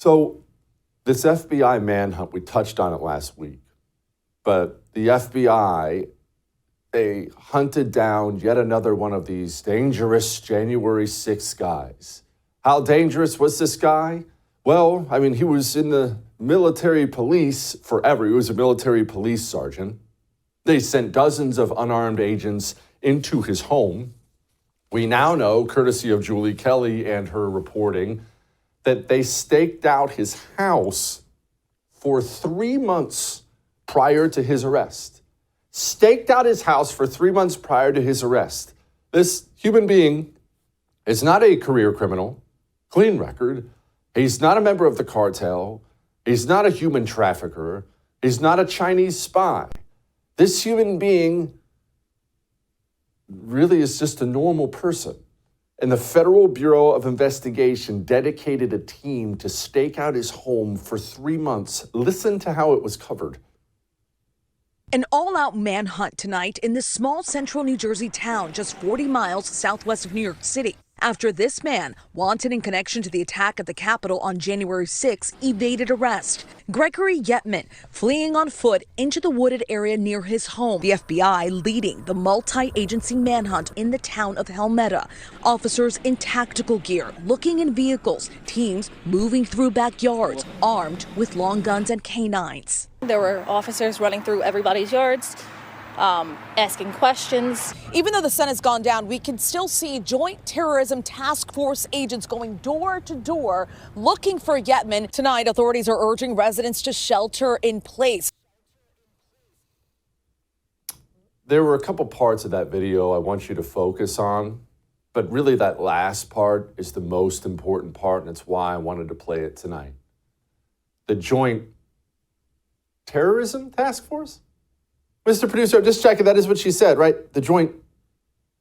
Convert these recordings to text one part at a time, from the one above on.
So this FBI manhunt, we touched on it last week, but the FBI, they hunted down yet another one of these dangerous January 6th guys. How dangerous was this guy? Well, I mean, he was in the military police forever. He was a military police sergeant. They sent dozens of unarmed agents into his home. We now know, courtesy of Julie Kelly and her reporting, that they staked out his house for 3 months prior to his arrest. Staked out his house for 3 months prior to his arrest. This human being is not a career criminal, clean record. He's not a member of the cartel. He's not a human trafficker. He's not a Chinese spy. This human being really is just a normal person. And the Federal Bureau of Investigation dedicated a team to stake out his home for 3 months. Listen to how it was covered. An all-out manhunt tonight in this small central New Jersey town just 40 miles southwest of New York City, after this man, wanted in connection to the attack at the Capitol on January 6, evaded arrest. Gregory Yetman fleeing on foot into the wooded area near his home. The FBI leading the multi-agency manhunt in the town of Helmetta. Officers in tactical gear, looking in vehicles, teams moving through backyards, armed with long guns and canines. There were officers running through everybody's yards, asking questions. Even though the sun has gone down, we can still see Joint Terrorism Task Force agents going door to door looking for Yetman. Tonight, authorities are urging residents to shelter in place. There were a couple parts of that video I want you to focus on, but really that last part is the most important part, and it's why I wanted to play it tonight. The Joint Terrorism Task Force? Mr. Producer, I'm just checking. That is what she said, right? The Joint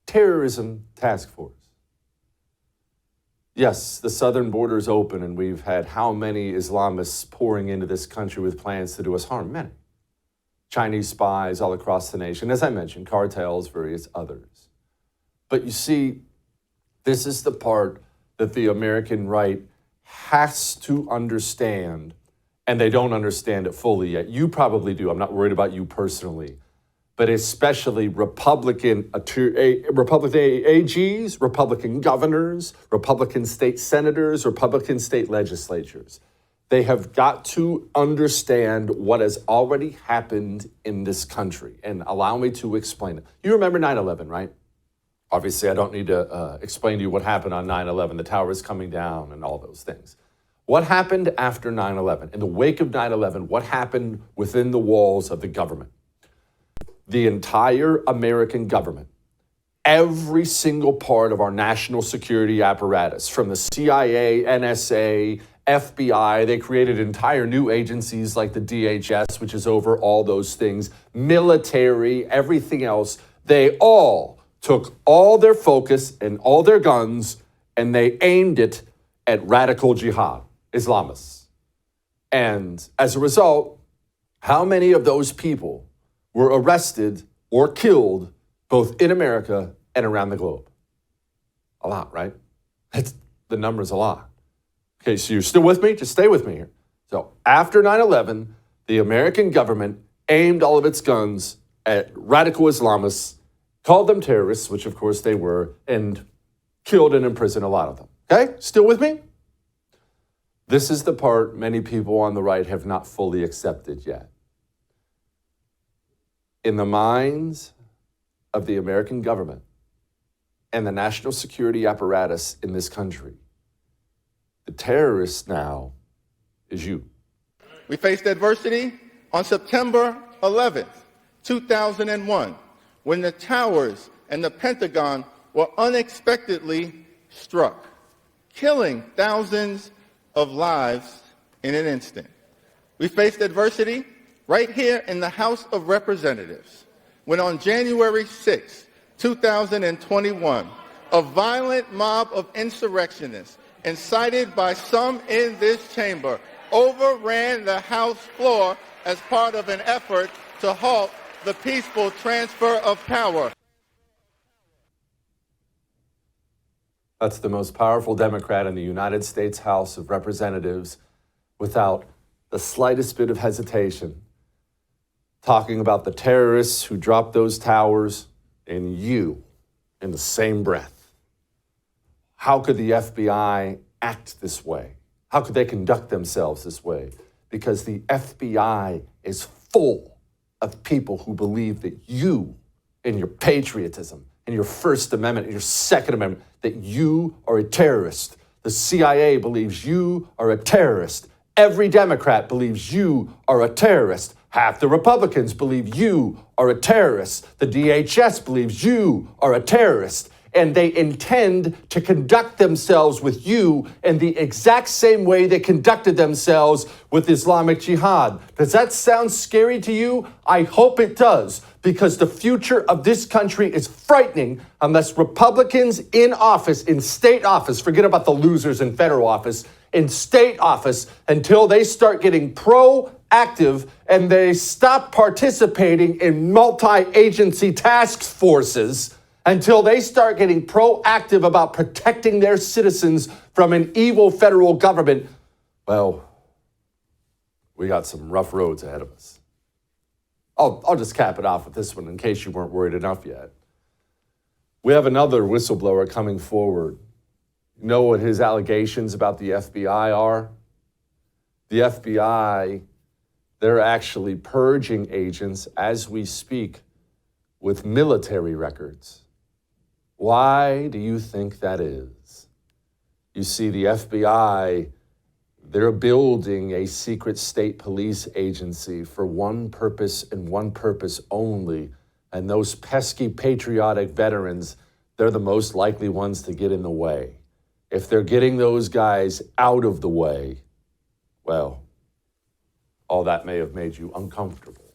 Terrorism Task Force. Yes, the southern border is open, and we've had how many Islamists pouring into this country with plans to do us harm? Many. Chinese spies all across the nation. As I mentioned, cartels, various others. But you see, this is the part that the American right has to understand, and they don't understand it fully yet. You probably do. I'm not worried about you personally. But especially Republican AGs, Republican governors, Republican state senators, Republican state legislatures. They have got to understand what has already happened in this country. And allow me to explain it. You remember 9/11, right? Obviously, I don't need to explain to you what happened on 9/11, the towers coming down and all those things. What happened after 9/11? In the wake of 9/11, what happened within the walls of the government? The entire American government, every single part of our national security apparatus, from the CIA, NSA, FBI, they created entire new agencies like the DHS, which is over all those things, military, everything else. They all took all their focus and all their guns and they aimed it at radical jihad, Islamists. And as a result, how many of those people were arrested or killed both in America and around the globe? A lot, right? The number's a lot. Okay, so you're still with me? Just stay with me here. So after 9/11, the American government aimed all of its guns at radical Islamists, called them terrorists, which of course they were, and killed and imprisoned a lot of them. Okay, still with me? This is the part many people on the right have not fully accepted yet. In the minds of the American government and the national security apparatus in this country, the terrorist now is you. We faced adversity on September 11th, 2001, when the towers and the Pentagon were unexpectedly struck, killing thousands of lives in an instant. We faced adversity right here in the House of Representatives, when on January 6, 2021, a violent mob of insurrectionists, incited by some in this chamber, overran the House floor as part of an effort to halt the peaceful transfer of power. That's the most powerful Democrat in the United States House of Representatives without the slightest bit of hesitation, talking about the terrorists who dropped those towers and you in the same breath. How could the FBI act this way? How could they conduct themselves this way? Because the FBI is full of people who believe that you and your patriotism and your First Amendment and your Second Amendment, that you are a terrorist. The CIA believes you are a terrorist. Every Democrat believes you are a terrorist. Half the Republicans believe you are a terrorist. The DHS believes you are a terrorist. And they intend to conduct themselves with you in the exact same way they conducted themselves with Islamic Jihad. Does that sound scary to you? I hope it does, because the future of this country is frightening unless Republicans in office, in state office, forget about the losers in federal office, in state office, until they start getting proactive and they stop participating in multi-agency task forces, until they start getting proactive about protecting their citizens from an evil federal government, well, we got some rough roads ahead of us. I'll just cap it off with this one in case you weren't worried enough yet. We have another whistleblower coming forward. You know what his allegations about the FBI are? The FBI, they're actually purging agents as we speak with military records. Why do you think that is? You see, the FBI, they're building a secret state police agency for one purpose and one purpose only. And those pesky patriotic veterans, they're the most likely ones to get in the way. If they're getting those guys out of the way, well, all that may have made you uncomfortable,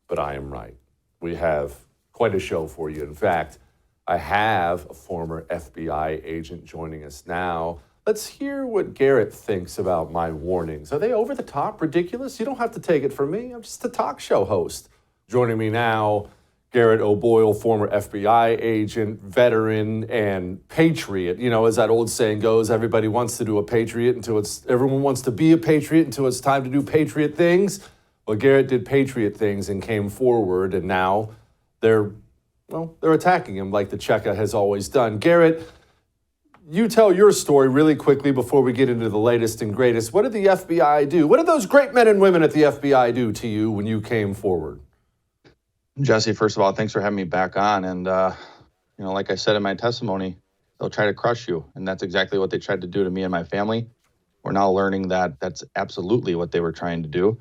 but I am right. We have quite a show for you. In fact, I have a former FBI agent joining us now. Let's hear what Garret thinks about my warnings. Are they over the top, ridiculous? You don't have to take it from me. I'm just a talk show host. Joining me now, Garret O'Boyle, former FBI agent, veteran, and patriot. You know, as that old saying goes, everybody wants to do a patriot everyone wants to be a patriot until it's time to do patriot things. Well, Garret did patriot things and came forward, and now they're attacking him like the Cheka has always done. Garret, you tell your story really quickly before we get into the latest and greatest. What did the FBI do? What did those great men and women at the FBI do to you when you came forward? Jesse, first of all, thanks for having me back on. And, like I said in my testimony, they'll try to crush you. And that's exactly what they tried to do to me and my family. We're now learning that that's absolutely what they were trying to do.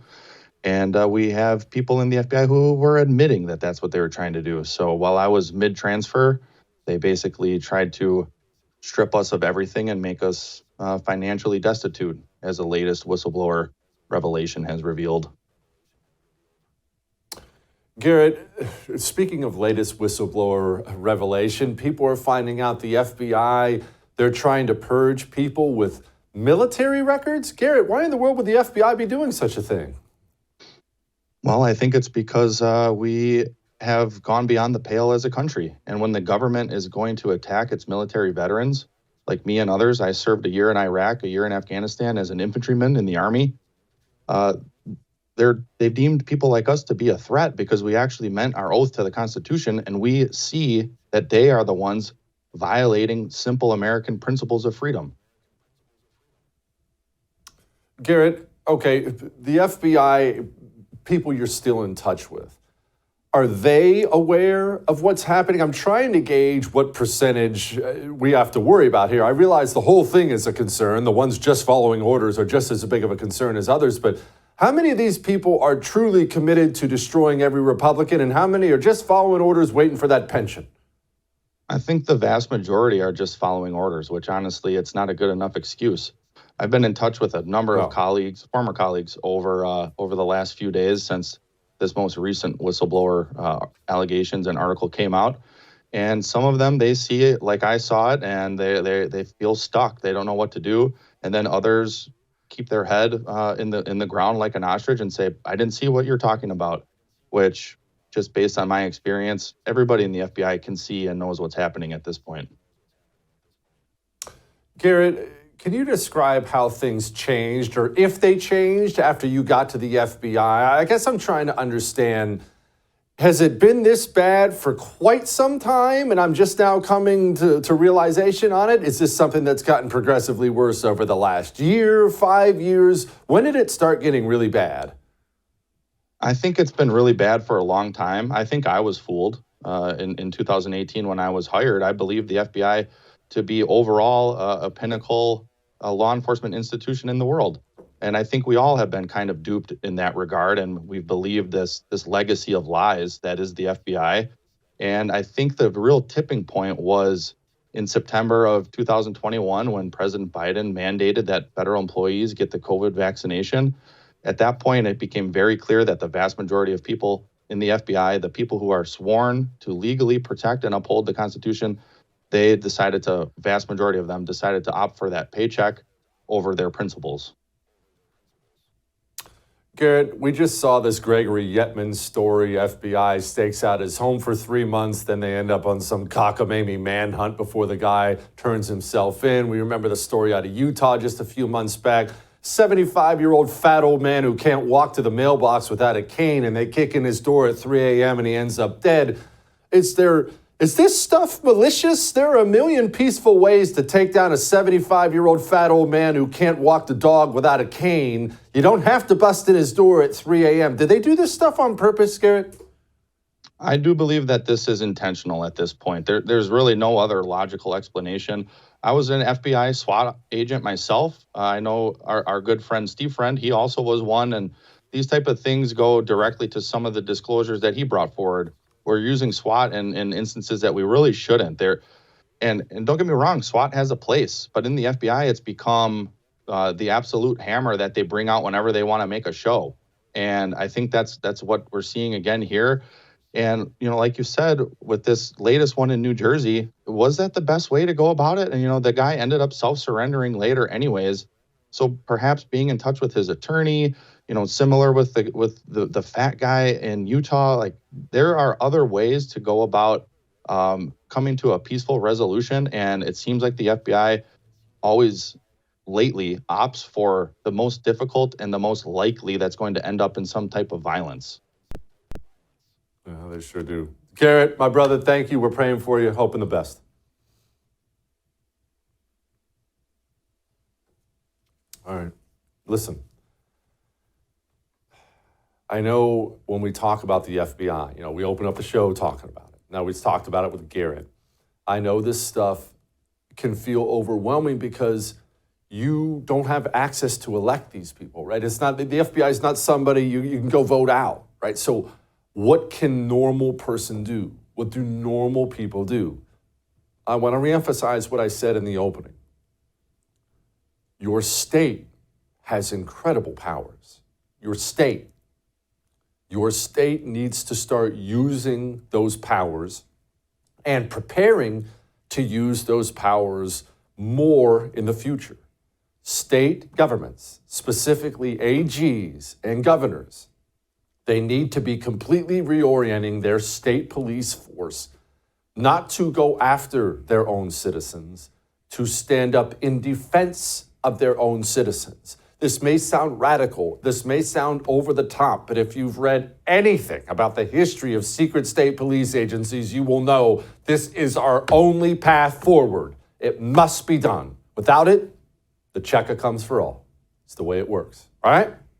And we have people in the FBI who were admitting that that's what they were trying to do. So while I was mid-transfer, they basically tried to strip us of everything and make us financially destitute, as the latest whistleblower revelation has revealed. Garret, speaking of latest whistleblower revelation, people are finding out the FBI, they're trying to purge people with military records? Garret, why in the world would the FBI be doing such a thing? Well, I think it's because we have gone beyond the pale as a country. And when the government is going to attack its military veterans, like me and others, I served a year in Iraq, a year in Afghanistan as an infantryman in the Army. They've deemed people like us to be a threat because we actually meant our oath to the Constitution, and we see that they are the ones violating simple American principles of freedom. Garret, okay, the FBI, people you're still in touch with, are they aware of what's happening? I'm trying to gauge what percentage we have to worry about here. I realize the whole thing is a concern. The ones just following orders are just as big of a concern as others, but how many of these people are truly committed to destroying every Republican, and how many are just following orders waiting for that pension? I think the vast majority are just following orders, which honestly, it's not a good enough excuse. I've been in touch with a number of colleagues, former colleagues, over the last few days since this most recent whistleblower allegations and article came out. And some of them, they see it like I saw it, and they feel stuck. They don't know what to do. And then others keep their head in the ground like an ostrich and say, I didn't see what you're talking about, which, just based on my experience, everybody in the FBI can see and knows what's happening at this point. Garret, Can you describe how things changed, or if they changed after you got to the FBI? I guess I'm trying to understand, has it been this bad for quite some time and I'm just now coming to realization on it? Is this something that's gotten progressively worse over the last year, 5 years? When did it start getting really bad? I think it's been really bad for a long time. I think I was fooled in 2018 when I was hired. I believed the FBI to be overall a pinnacle law enforcement institution in the world. And I think we all have been kind of duped in that regard. And we've believed this legacy of lies that is the FBI. And I think the real tipping point was in September of 2021 when President Biden mandated that federal employees get the COVID vaccination. At that point, it became very clear that the vast majority of people in the FBI, the people who are sworn to legally protect and uphold the Constitution, vast majority of them decided to opt for that paycheck over their principles. Garret, we just saw this Gregory Yetman story. FBI stakes out his home for 3 months. Then they end up on some cockamamie manhunt before the guy turns himself in. We remember the story out of Utah just a few months back. 75-year-old fat old man who can't walk to the mailbox without a cane, and they kick in his door at 3 a.m. and he ends up dead. Is this stuff malicious? There are a million peaceful ways to take down a 75-year-old fat old man who can't walk the dog without a cane. You don't have to bust in his door at 3 a.m. Did they do this stuff on purpose, Garret? I do believe that this is intentional at this point. There's really no other logical explanation. I was an FBI SWAT agent myself. I know our good friend Steve Friend, he also was one. And these type of things go directly to some of the disclosures that he brought forward. We're using SWAT in instances that we really shouldn't. And don't get me wrong, SWAT has a place, but in the FBI, it's become the absolute hammer that they bring out whenever they want to make a show. And I think that's what we're seeing again here. And, like you said, with this latest one in New Jersey, was that the best way to go about it? And, the guy ended up self-surrendering later anyways. So perhaps being in touch with his attorney, similar with the fat guy in Utah, like there are other ways to go about coming to a peaceful resolution. And it seems like the FBI always lately opts for the most difficult and the most likely that's going to end up in some type of violence. Yeah, they sure do. Garret, my brother, thank you. We're praying for you, hoping the best. All right. Listen, I know when we talk about the FBI, we open up the show talking about it. Now, we talked about it with Garret. I know this stuff can feel overwhelming because you don't have access to elect these people, right? It's not, the FBI is not somebody you can go vote out, right? So what can normal person do? What do normal people do? I want to reemphasize what I said in the opening. Your state has incredible powers. Your state needs to start using those powers and preparing to use those powers more in the future. State governments, specifically AGs and governors, they need to be completely reorienting their state police force, not to go after their own citizens, to stand up in defense of their own citizens. This may sound radical, this may sound over the top, but if you've read anything about the history of secret state police agencies, you will know this is our only path forward. It must be done. Without it, the checka comes for all. It's the way it works. All right?